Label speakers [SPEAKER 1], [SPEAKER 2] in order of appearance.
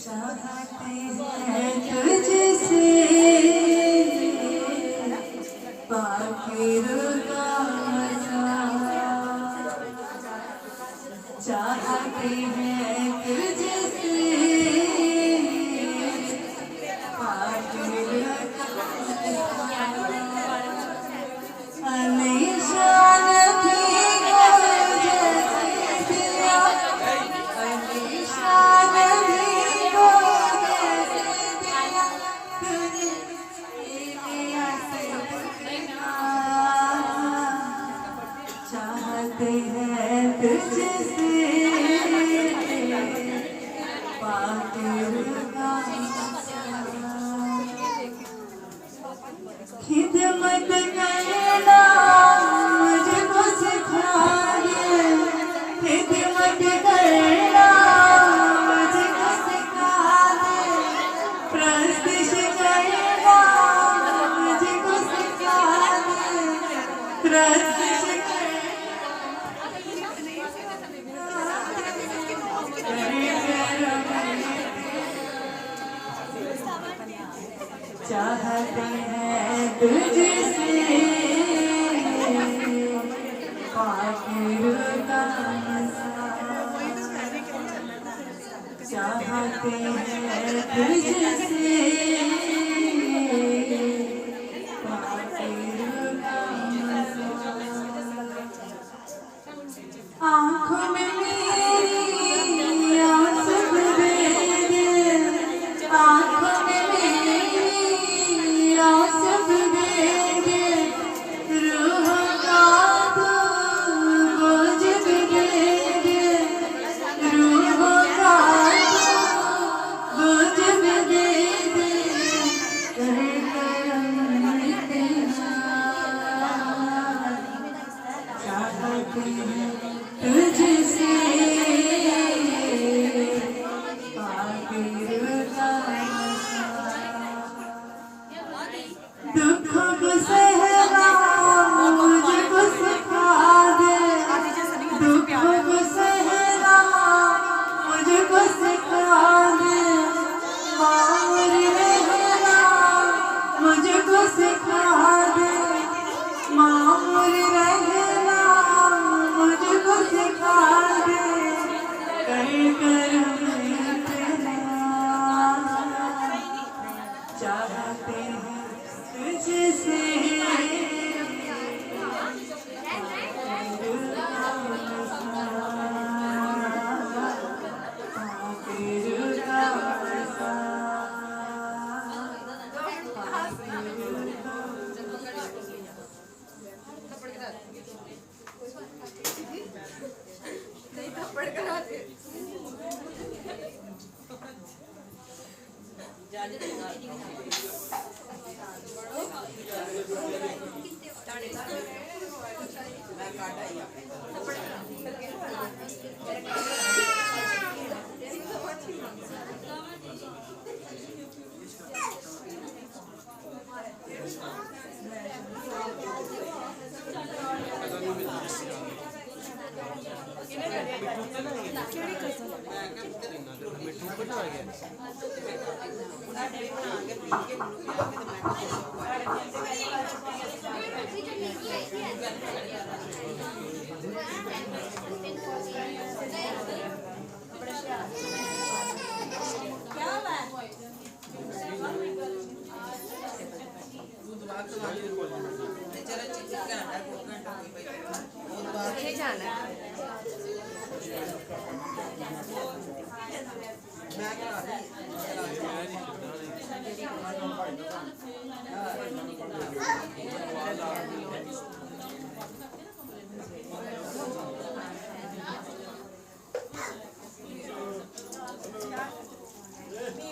[SPEAKER 1] चाहते हैं तुझसे बाकी रुका चाहते हैं तुझसे बाकी रुका अलीशान भी चाहते हैं तुझसे खिदमत करना मुझको सिखा दे खिदमत करना मुझको सिखा दे प्रस्तिश करना मुझको सिखा दे प्रस्तिश चाहते हैं तुझसे पाकिरुका चाहते हैं तुझसे पाकिरुका आँखों में मेरी आंसू दे दे आँखों में सब दे दे रूह का तू बोझ भी दे दे रूह का तू बोझ भी दे दे कर करम तेरा चाहते हैं तुझसे पाकिरुका दुखों को सहना मुझको सिखा दे दुखों को सहना मुझको सिखा दे माऊर रहना मुझको सिखा दे माऊर रहना मुझको सिखा दे कर करम तेरा चाहते हैं तुझसे
[SPEAKER 2] मी